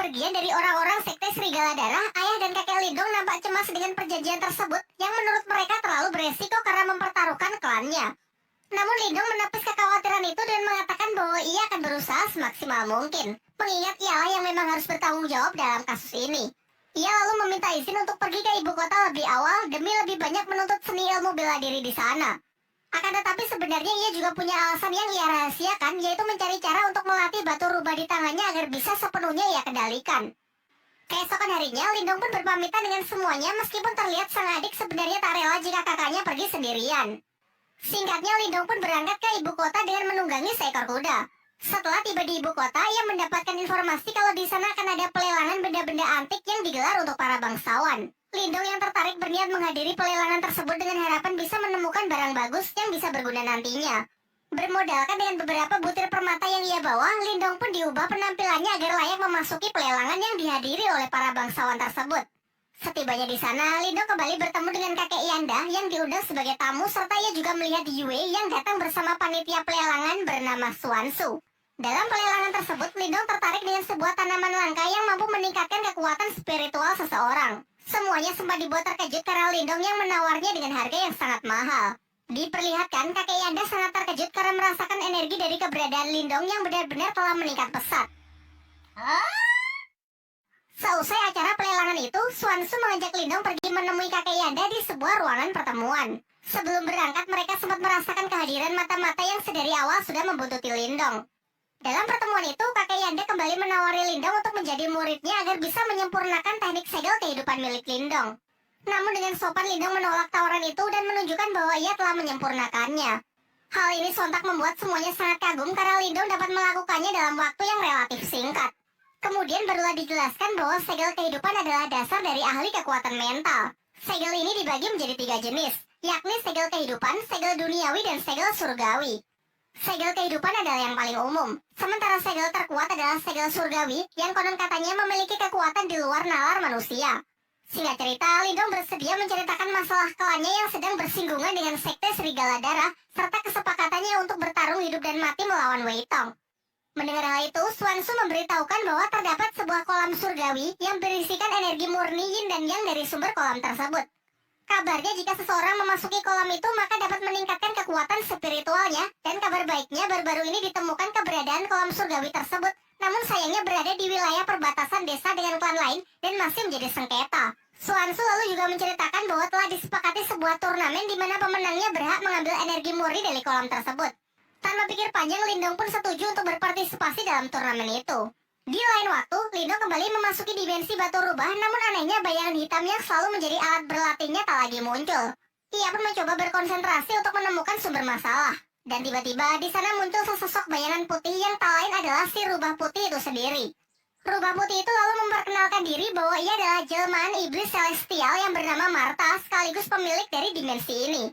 bepergian dari orang-orang sekte Serigala Darah, ayah dan kakek Lindung nampak cemas dengan perjanjian tersebut yang menurut mereka terlalu beresiko karena mempertaruhkan klannya. Namun Lindung menepis kekhawatiran itu dan mengatakan bahwa ia akan berusaha semaksimal mungkin, mengingat ialah yang memang harus bertanggung jawab dalam kasus ini. Ia lalu meminta izin untuk pergi ke ibu kota lebih awal demi lebih banyak menuntut seni ilmu bela diri di sana. Akan tetapi sebenarnya ia juga punya alasan yang ia rahasiakan, yaitu mencari cara untuk melatih batu rubah di tangannya agar bisa sepenuhnya ia kendalikan. Keesokan harinya, Lindung pun berpamitan dengan semuanya meskipun terlihat sang adik sebenarnya tak rela jika kakaknya pergi sendirian. Singkatnya, Lindung pun berangkat ke ibu kota dengan menunggangi seekor kuda. Setelah tiba di ibu kota, ia mendapatkan informasi kalau di sana akan ada pelelangan benda-benda antik yang digelar untuk para bangsawan. Lindung yang tertarik berniat menghadiri pelelangan tersebut dengan harapan bisa menemukan barang bagus yang bisa berguna nantinya. Bermodalkan dengan beberapa butir permata yang ia bawa, Lindung pun diubah penampilannya agar layak memasuki pelelangan yang dihadiri oleh para bangsawan tersebut. Setibanya di sana, Lindung kembali bertemu dengan kakek Yanda yang diundang sebagai tamu, serta ia juga melihat Yue yang datang bersama panitia pelelangan bernama Swansu. Dalam pelelangan tersebut, Lindung tertarik dengan sebuah tanaman langka yang mampu meningkatkan kekuatan spiritual seseorang. Semuanya sempat dibuat terkejut karena Lindung yang menawarnya dengan harga yang sangat mahal. Diperlihatkan kakek Yanda sangat terkejut karena merasakan energi dari keberadaan Lindung yang benar-benar telah meningkat pesat. Seusai acara pelelangan itu, Swansu mengajak Lindung pergi menemui kakek Yanda di sebuah ruangan pertemuan. Sebelum berangkat, mereka sempat merasakan kehadiran mata-mata yang sedari awal sudah membuntuti Lindung. Dalam pertemuan itu, kakek Yanda kembali menawari Lindung untuk menjadi muridnya agar bisa menyempurnakan teknik segel kehidupan milik Lindung. Namun dengan sopan Lindung menolak tawaran itu dan menunjukkan bahwa ia telah menyempurnakannya. Hal ini sontak membuat semuanya sangat kagum karena Lindung dapat melakukannya dalam waktu yang relatif singkat. Kemudian barulah dijelaskan bahwa segel kehidupan adalah dasar dari ahli kekuatan mental. Segel ini dibagi menjadi 3 jenis, yakni segel kehidupan, segel duniawi, dan segel surgawi. Segel kehidupan adalah yang paling umum, sementara segel terkuat adalah segel surgawi yang konon katanya memiliki kekuatan di luar nalar manusia. Singkat cerita, Lindung bersedia menceritakan masalah klannya yang sedang bersinggungan dengan sekte Serigala Darah, serta kesepakatannya untuk bertarung hidup dan mati melawan Wei Tong. Mendengar hal itu, Swansu memberitahukan bahwa terdapat sebuah kolam surgawi yang berisikan energi murni yin dan yang dari sumber kolam tersebut. Kabarnya jika seseorang memasuki kolam itu maka dapat meningkatkan kekuatan spiritualnya, dan kabar baiknya baru-baru ini ditemukan keberadaan kolam surgawi tersebut, namun sayangnya berada di wilayah perbatasan desa dengan klan lain dan masih menjadi sengketa. Swansu lalu juga menceritakan bahwa telah disepakati sebuah turnamen di mana pemenangnya berhak mengambil energi murni dari kolam tersebut. Tanpa pikir panjang, Lindung pun setuju untuk berpartisipasi dalam turnamen itu. Di lain waktu, Lindung kembali memasuki dimensi batu rubah, namun anehnya bayangan hitam yang selalu menjadi alat berlatihnya tak lagi muncul. Ia pun mencoba berkonsentrasi untuk menemukan sumber masalah. Dan tiba-tiba di sana muncul sesosok bayangan putih yang tak lain adalah si rubah putih itu sendiri. Rubah putih itu lalu memperkenalkan diri bahwa ia adalah jelmaan iblis celestial yang bernama Marta, sekaligus pemilik dari dimensi ini.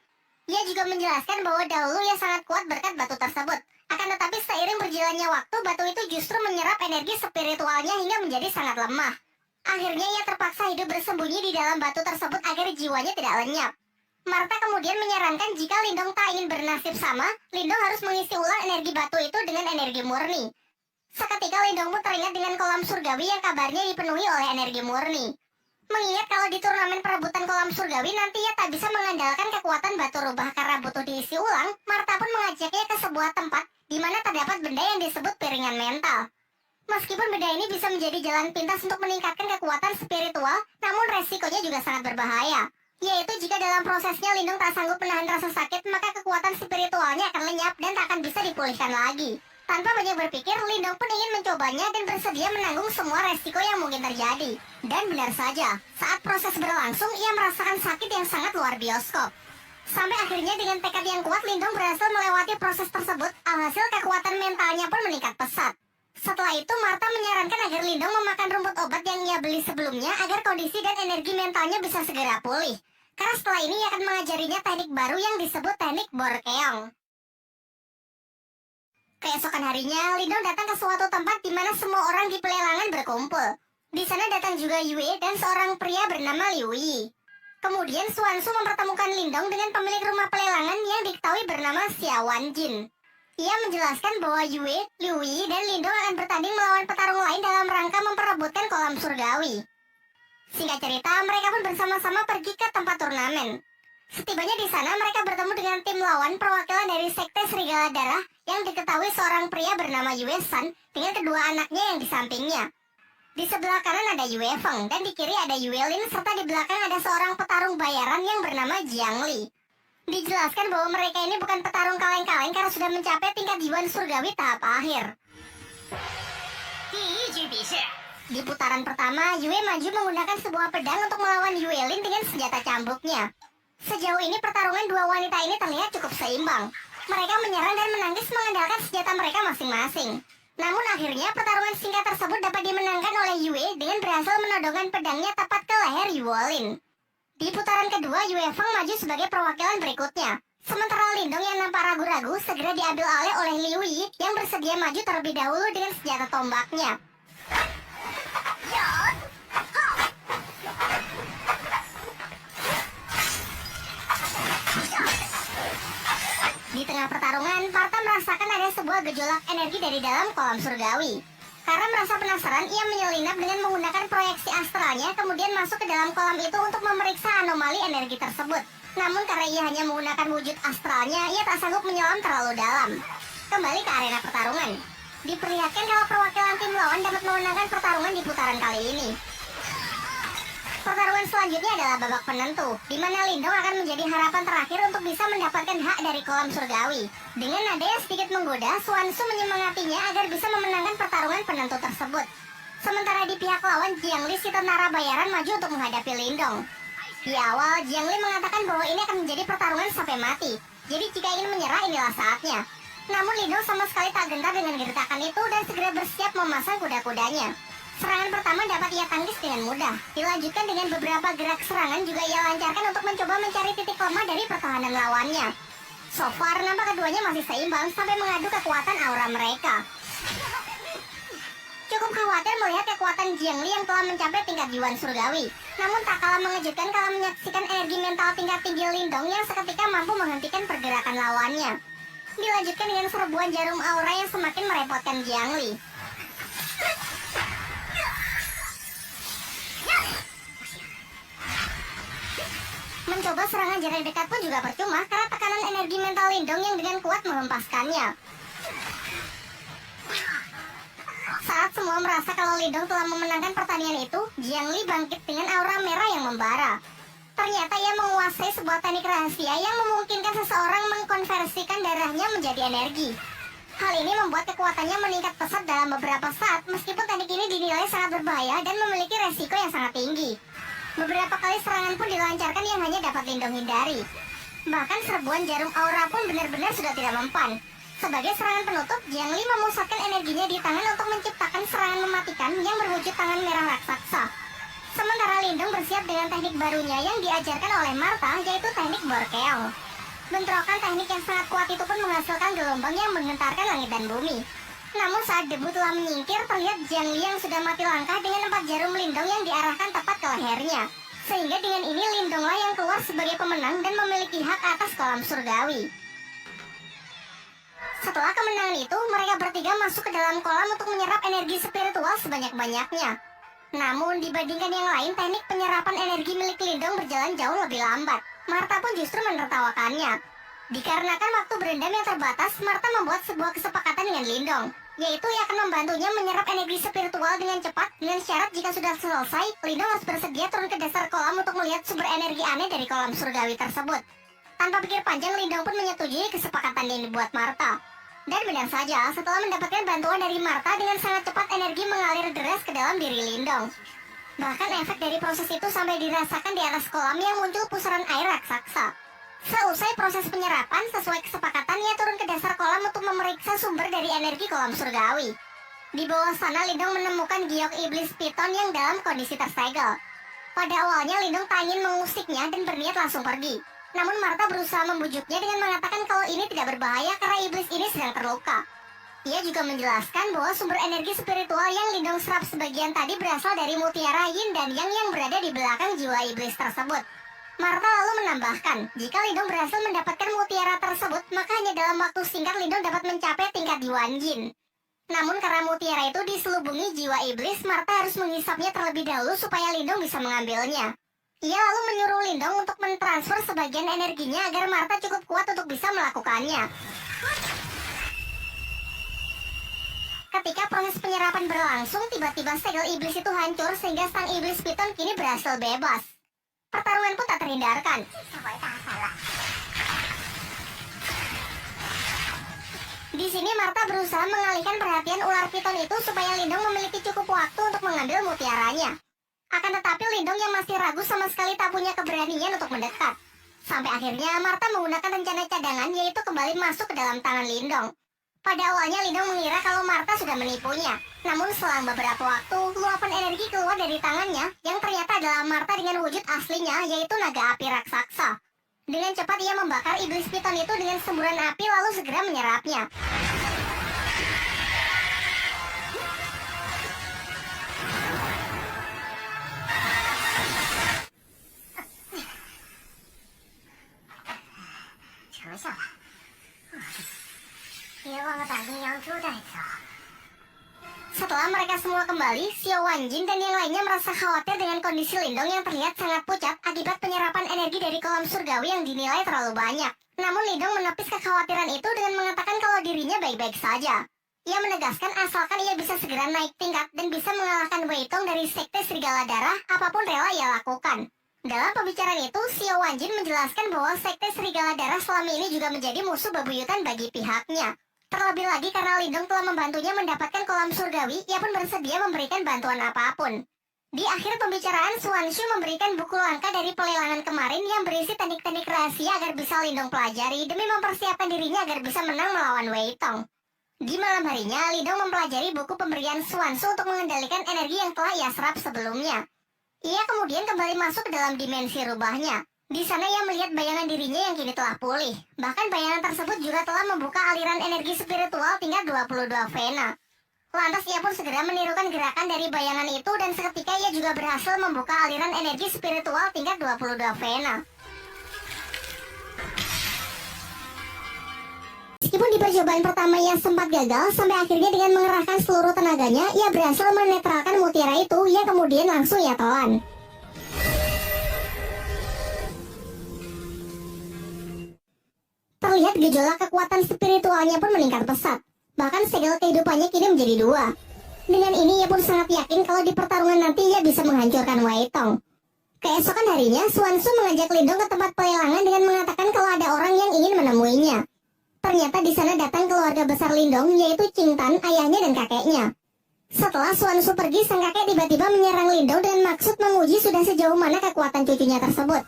Ia juga menjelaskan bahwa dahulu ia sangat kuat berkat batu tersebut. Akan tetapi seiring berjalannya waktu, batu itu justru menyerap energi spiritualnya hingga menjadi sangat lemah. Akhirnya ia terpaksa hidup bersembunyi di dalam batu tersebut agar jiwanya tidak lenyap. Marta kemudian menyarankan jika Lindung tak ingin bernasib sama, Lindung harus mengisi ulang energi batu itu dengan energi murni. Seketika Lindung pun teringat dengan kolam surgawi yang kabarnya dipenuhi oleh energi murni. Mengingat kalau di turnamen perebutan kolam surgawi nanti ia tak bisa mengandalkan kekuatan batu rubah karena butuh diisi ulang, Marta pun mengajaknya ke sebuah tempat di mana terdapat benda yang disebut piringan mental. Meskipun benda ini bisa menjadi jalan pintas untuk meningkatkan kekuatan spiritual, namun resikonya juga sangat berbahaya. Yaitu jika dalam prosesnya Lindung tak sanggup menahan rasa sakit, maka kekuatan spiritualnya akan lenyap dan tak akan bisa dipulihkan lagi. Tanpa banyak berpikir, Lindung pun ingin mencobanya dan bersedia menanggung semua resiko yang mungkin terjadi. Dan benar saja, saat proses berlangsung, ia merasakan sakit yang sangat luar bioskop. Sampai akhirnya dengan tekad yang kuat, Lindung berhasil melewati proses tersebut, alhasil kekuatan mentalnya pun meningkat pesat. Setelah itu, Marta menyarankan agar Lindung memakan rumput obat yang ia beli sebelumnya agar kondisi dan energi mentalnya bisa segera pulih. Karena setelah ini ia akan mengajarinya teknik baru yang disebut teknik Borkeong. Keesokan harinya, Lindung datang ke suatu tempat di mana semua orang di pelelangan berkumpul. Di sana datang juga Yue dan seorang pria bernama Liu Yi. Kemudian Swansu mempertemukan Lindung dengan pemilik rumah pelelangan yang diketahui bernama Xiaowan Jin. Ia menjelaskan bahwa Yue, Liu Yi, dan Lindung akan bertanding melawan petarung lain dalam rangka memperebutkan kolam surgawi. Singkat cerita, mereka pun bersama-sama pergi ke tempat turnamen. Setibanya di sana, mereka bertemu dengan tim lawan perwakilan dari sekte Serigala Darah yang diketahui seorang pria bernama Yue San dengan kedua anaknya yang di sampingnya. Di sebelah kanan ada Yue Feng dan di kiri ada Yue Lin serta di belakang ada seorang petarung bayaran yang bernama Jiang Li. Dijelaskan bahwa mereka ini bukan petarung kaleng-kaleng karena sudah mencapai tingkat Yuan Surgawi tahap akhir. Di putaran pertama, Yue maju menggunakan sebuah pedang untuk melawan Yue Lin dengan senjata cambuknya. Sejauh ini pertarungan dua wanita ini terlihat cukup seimbang. Mereka menyerang dan menangkis mengandalkan senjata mereka masing-masing. Namun akhirnya pertarungan singkat tersebut dapat dimenangkan oleh Yue dengan berhasil menodongkan pedangnya tepat ke leher Yue Lin. Di putaran kedua, Yue Feng maju sebagai perwakilan berikutnya. Sementara Lindong yang nampak ragu-ragu segera diambil alih oleh Liu Yi yang bersedia maju terlebih dahulu dengan senjata tombaknya. Di tengah pertarungan, Marta merasakan ada sebuah gejolak energi dari dalam kolam surgawi. Karena merasa penasaran, ia menyelinap dengan menggunakan proyeksi astralnya, kemudian masuk ke dalam kolam itu untuk memeriksa anomali energi tersebut. Namun karena ia hanya menggunakan wujud astralnya, ia tak sanggup menyelam terlalu dalam. Kembali ke arena pertarungan. Diperlihatkan kalau perwakilan tim lawan dapat memenangkan pertarungan di putaran kali ini. Pertarungan selanjutnya adalah babak penentu, di mana Lindong akan menjadi harapan terakhir untuk bisa mendapatkan hak dari kolam surgawi. Dengan nada yang sedikit menggoda, Swansu menyemangatinya agar bisa memenangkan pertarungan penentu tersebut. Sementara di pihak lawan, Jiang Li si tentara bayaran maju untuk menghadapi Lindong. Di awal, Jiang Li mengatakan bahwa ini akan menjadi pertarungan sampai mati. Jadi jika ingin menyerah, inilah saatnya. Namun Lindong sama sekali tak gentar dengan gertakan itu dan segera bersiap memasang kuda-kudanya. Serangan pertama dapat ia tangkis dengan mudah. Dilanjutkan dengan beberapa gerak serangan juga ia lancarkan untuk mencoba mencari titik lemah dari pertahanan lawannya. So far, nampak keduanya masih seimbang sampai mengadu kekuatan aura mereka. Cukup khawatir melihat kekuatan Jiang Li yang telah mencapai tingkat Yuan Surgawi. Namun tak kalah mengejutkan kalau menyaksikan energi mental tingkat tinggi Lindong yang seketika mampu menghentikan pergerakan lawannya. Dilanjutkan dengan serbuan jarum aura yang semakin merepotkan Jiang Li. Mencoba serangan jarak dekat pun juga percuma karena tekanan energi mental Lindong yang dengan kuat menghempaskannya. Saat semua merasa kalau Lindong telah memenangkan pertandingan itu, Jiang Li bangkit dengan aura merah yang membara. Ternyata ia menguasai sebuah teknik rahasia yang memungkinkan seseorang mengkonversikan darahnya menjadi energi. Hal ini membuat kekuatannya meningkat pesat dalam beberapa saat, meskipun teknik ini dinilai sangat berbahaya dan memiliki resiko yang sangat tinggi. Beberapa kali serangan pun dilancarkan yang hanya dapat Lindong hindari. Bahkan serbuan jarum aura pun benar-benar sudah tidak mempan. Sebagai serangan penutup, Jiang Li memusatkan energinya di tangan untuk menciptakan serangan mematikan yang berwujud tangan merah raksasa. Sementara Lindong bersiap dengan teknik barunya yang diajarkan oleh Marta, yaitu teknik Borkeong. Bentrokan teknik yang sangat kuat itu pun menghasilkan gelombang yang menggentarkan langit dan bumi. Namun saat debu telah menyingkir, terlihat Jiang Li yang sudah mati langkah dengan 4 jarum Lindong yang diarahkan tepat ke lehernya. Sehingga dengan ini Lindonglah yang keluar sebagai pemenang dan memiliki hak atas kolam surgawi. Setelah kemenangan itu, mereka bertiga masuk ke dalam kolam untuk menyerap energi spiritual sebanyak-banyaknya. Namun dibandingkan yang lain, teknik penyerapan energi milik Lindong berjalan jauh lebih lambat. Marta pun justru menertawakannya. Dikarenakan waktu berendam yang terbatas, Marta membuat sebuah kesepakatan dengan Lindong, yaitu ia akan membantunya menyerap energi spiritual dengan cepat, dengan syarat jika sudah selesai, Lindong harus bersedia turun ke dasar kolam untuk melihat sumber energi aneh dari kolam surgawi tersebut. Tanpa pikir panjang, Lindong pun menyetujui kesepakatan yang dibuat Marta. Dan benar saja, setelah mendapatkan bantuan dari Marta, dengan sangat cepat energi mengalir deras ke dalam diri Lindong. Bahkan efek dari proses itu sampai dirasakan di atas kolam yang muncul pusaran air raksasa. Seusai proses penyerapan, sesuai kesepakatan, ia turun ke dasar kolam untuk memeriksa sumber dari energi kolam surgawi. Di bawah sana, Lindong menemukan giok iblis piton yang dalam kondisi tersegel. Pada awalnya, Lindong tak ingin mengusiknya dan berniat langsung pergi. Namun Marta berusaha membujuknya dengan mengatakan kalau ini tidak berbahaya karena iblis ini sedang terluka. Ia juga menjelaskan bahwa sumber energi spiritual yang Lindong serap sebagian tadi berasal dari mutiara yin dan yang berada di belakang jiwa iblis tersebut. Marta lalu menambahkan, jika Lindong berhasil mendapatkan mutiara tersebut, maka hanya dalam waktu singkat Lindong dapat mencapai tingkat Yuan Jin. Namun karena mutiara itu diselubungi jiwa iblis, Martha harus menghisapnya terlebih dahulu supaya Lindung bisa mengambilnya. Ia lalu menyuruh Lindung untuk mentransfer sebagian energinya agar Martha cukup kuat untuk bisa melakukannya. Ketika proses penyerapan berlangsung, tiba-tiba segel iblis itu hancur sehingga sang iblis piton kini berhasil bebas. Pertarungan pun tak terhindarkan. Di sini Martha berusaha mengalihkan perhatian ular piton itu supaya Lindung memiliki cukup waktu untuk mengambil mutiaranya. Akan tetapi Lindung yang masih ragu sama sekali tak punya keberanian untuk mendekat. Sampai akhirnya Martha menggunakan rencana cadangan, yaitu kembali masuk ke dalam tangan Lindung. Pada awalnya Lindung mengira kalau Martha sudah menipunya. Namun selang beberapa waktu, luapan energi keluar dari tangannya yang ternyata adalah Martha dengan wujud aslinya, yaitu naga api raksasa. Dengan cepat ia membakar iblis piton itu dengan semburan api lalu segera menyerapnya. Setelah mereka semua kembali, Xiao Wanjin dan yang lainnya merasa khawatir dengan kondisi Lindong yang terlihat sangat pucat akibat penyerapan energi dari kolam surgawi yang dinilai terlalu banyak. Namun Lindong menepis kekhawatiran itu dengan mengatakan kalau dirinya baik-baik saja. Ia menegaskan asalkan ia bisa segera naik tingkat dan bisa mengalahkan Wei Tong dari Sekte Serigala Darah, apapun rela ia lakukan. Dalam pembicaraan itu, Xiao Wanjin menjelaskan bahwa Sekte Serigala Darah selama ini juga menjadi musuh bebuyutan bagi pihaknya. Terlebih lagi karena Lindong telah membantunya mendapatkan kolam surgawi, ia pun bersedia memberikan bantuan apapun. Di akhir pembicaraan, Suanshu memberikan buku langkah dari pelelangan kemarin yang berisi teknik-teknik rahasia agar bisa Lindong pelajari demi mempersiapkan dirinya agar bisa menang melawan Wei Tong. Di malam harinya, Lindong mempelajari buku pemberian Suanshu untuk mengendalikan energi yang telah ia serap sebelumnya. Ia kemudian kembali masuk ke dalam dimensi rubahnya. Di sana ia melihat bayangan dirinya yang kini telah pulih. Bahkan bayangan tersebut juga telah membuka aliran energi spiritual tingkat 22 vena. Lantas ia pun segera menirukan gerakan dari bayangan itu dan seketika ia juga berhasil membuka aliran energi spiritual tingkat 22 vena. Meskipun di percobaan pertama ia sempat gagal, sampai akhirnya dengan mengerahkan seluruh tenaganya, ia berhasil menetralkan mutiara itu yang kemudian langsung ia telan. Terlihat gejolak kekuatan spiritualnya pun meningkat pesat. Bahkan segel kehidupannya kini menjadi dua. Dengan ini ia pun sangat yakin kalau di pertarungan nanti ia bisa menghancurkan Wei Tong. Keesokan harinya, Suanshu mengajak Lindong ke tempat pelelangan dengan mengatakan kalau ada orang yang ingin menemuinya. Ternyata di sana datang keluarga besar Lindong, yaitu Qing Tan, ayahnya dan kakeknya. Setelah Suanshu pergi, sang kakek tiba-tiba menyerang Lindong dengan maksud menguji sudah sejauh mana kekuatan cucunya tersebut.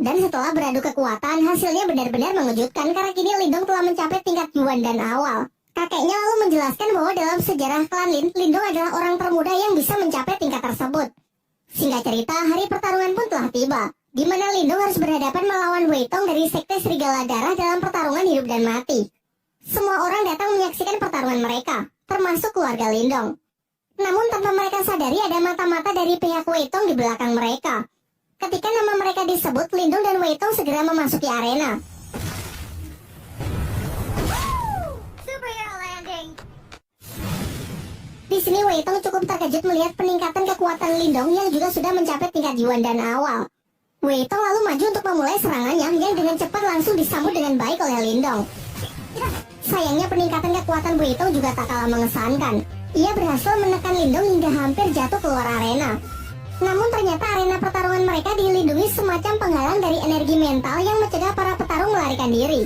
Dan setelah beradu kekuatan, hasilnya benar-benar mengejutkan karena kini Lindong telah mencapai tingkat Yuan dan awal. Kakeknya lalu menjelaskan bahwa dalam sejarah klan Lin, Lindong adalah orang termuda yang bisa mencapai tingkat tersebut. Singkat cerita, hari pertarungan pun telah tiba, di mana Lindong harus berhadapan melawan Wei Tong dari Sekte Serigala Darah dalam pertarungan hidup dan mati. Semua orang datang menyaksikan pertarungan mereka, termasuk keluarga Lindong. Namun tanpa mereka sadari ada mata-mata dari pihak Wei Tong di belakang mereka. Ketika nama mereka disebut, Lindong dan Wei Tong segera memasuki arena. Di sini Wei Tong cukup terkejut melihat peningkatan kekuatan Lindong yang juga sudah mencapai tingkat Yuan dan awal. Wei Tong lalu maju untuk memulai serangannya yang dengan cepat langsung disambut dengan baik oleh Lindong. Sayangnya peningkatan kekuatan Wei Tong juga tak kalah mengesankan. Ia berhasil menekan Lindong hingga hampir jatuh keluar arena. Namun ternyata arena pertarungan mereka dilindungi semacam penghalang dari energi mental yang mencegah para petarung melarikan diri.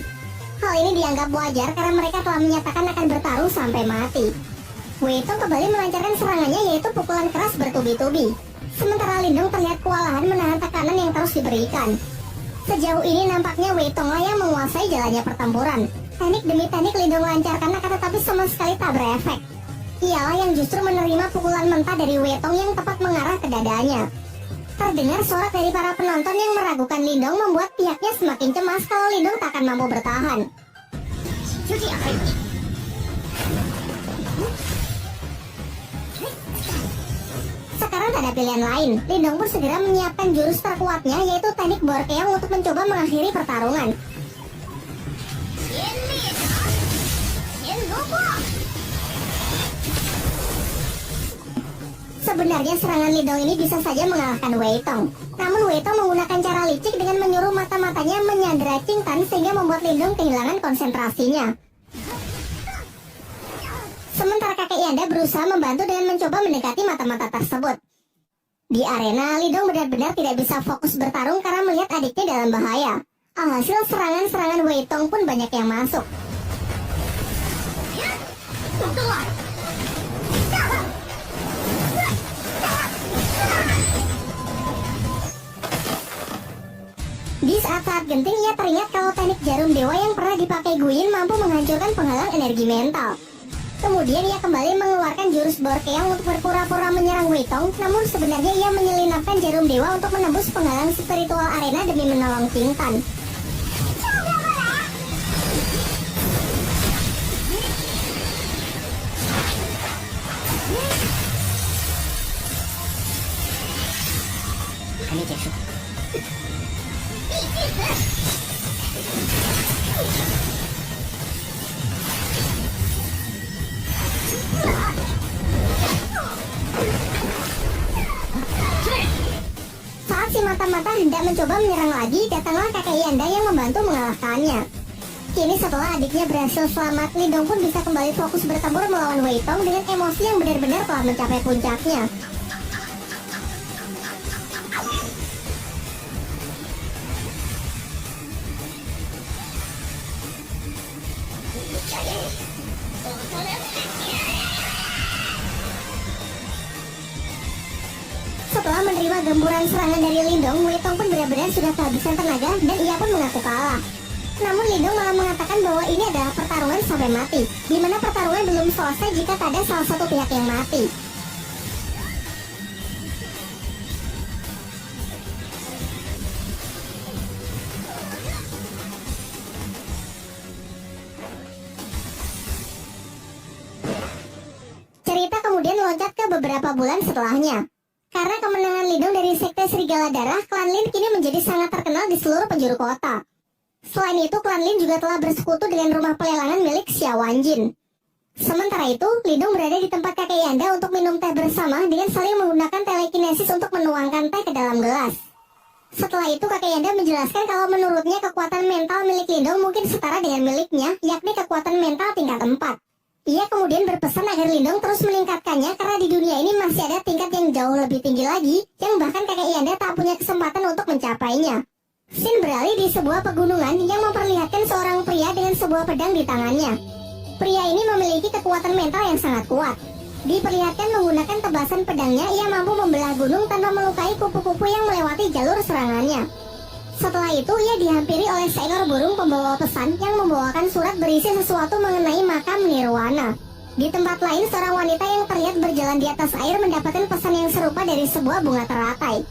Hal ini dianggap wajar karena mereka telah menyatakan akan bertarung sampai mati. Wei Tong kembali melancarkan serangannya, yaitu pukulan keras bertubi-tubi. Sementara Lindong terlihat kewalahan menahan tekanan yang terus diberikan. Sejauh ini nampaknya Wei Tong yang menguasai jalannya pertempuran. Teknik demi teknik Lindong lancarkan akan tetapi sama sekali tak berefek. Ialah yang justru menerima pukulan mentah dari Wei Tong yang tepat mengarah ke dadanya. Terdengar sorak dari para penonton yang meragukan Lindong membuat pihaknya semakin cemas kalau Lindong tak akan mampu bertahan. Sekarang tak ada pilihan lain. Lindong pun segera menyiapkan jurus terkuatnya, yaitu teknik Borkeong untuk mencoba mengakhiri pertarungan. Sebenarnya serangan Lidong ini bisa saja mengalahkan Wei Tong. Namun Wei Tong menggunakan cara licik dengan menyuruh mata-matanya menyandera Qing Tan sehingga membuat Lindong kehilangan konsentrasinya. Sementara kakek Yanda berusaha membantu dengan mencoba mendekati mata-mata tersebut. Di arena, Lidong benar-benar tidak bisa fokus bertarung karena melihat adiknya dalam bahaya. Alhasil serangan-serangan Wei Tong pun banyak yang masuk. Di saat-saat genting ia teringat kalau teknik jarum dewa yang pernah dipakai Guyin mampu menghancurkan penghalang energi mental. Kemudian ia kembali mengeluarkan jurus Borkeang untuk berpura-pura menyerang Wei Tong, namun sebenarnya ia menyelinapkan jarum dewa untuk menembus penghalang spiritual arena demi menolong Qing Tan. Saat si mata-mata hendak mencoba menyerang lagi, datanglah kakek Yanda yang membantu mengalahkannya. Kini setelah adiknya berhasil selamat, Lidong pun bisa kembali fokus bertempur melawan Wei Tong dengan emosi yang benar-benar telah mencapai puncaknya. Setelah menerima gempuran serangan dari Lindong, Wei Tong pun benar-benar sudah kehabisan tenaga dan ia pun mengaku kalah. Namun Lindong malah mengatakan bahwa ini adalah pertarungan sampai mati, di mana pertarungan belum selesai jika tak ada salah satu pihak yang mati. Cerita kemudian loncat ke beberapa bulan setelahnya. Karena kemenangan Lindong dari Sekte Serigala Darah, klan Lin kini menjadi sangat terkenal di seluruh penjuru kota. Selain itu, klan Lin juga telah bersekutu dengan rumah pelelangan milik Xiao Wanjin. Sementara itu, Lindong berada di tempat kakek Yanda untuk minum teh bersama dengan saling menggunakan telekinesis untuk menuangkan teh ke dalam gelas. Setelah itu, kakek Yanda menjelaskan kalau menurutnya kekuatan mental milik Lindong mungkin setara dengan miliknya, yakni kekuatan mental tingkat 4. Ia kemudian berpesan agar Lindong terus meningkatkannya karena di dunia ini masih ada tingkat yang jauh lebih tinggi lagi yang bahkan kakek Yanda tak punya kesempatan untuk mencapainya. Scene beralih di sebuah pegunungan yang memperlihatkan seorang pria dengan sebuah pedang di tangannya. Pria ini memiliki kekuatan mental yang sangat kuat. Diperlihatkan menggunakan tebasan pedangnya, ia mampu membelah gunung tanpa melukai kupu-kupu yang melewati jalur serangannya. Setelah itu, ia dihampiri oleh seekor burung pembawa pesan yang membawakan surat berisi sesuatu mengenai makam Nirwana. Di tempat lain, seorang wanita yang terlihat berjalan di atas air mendapatkan pesan yang serupa dari sebuah bunga teratai.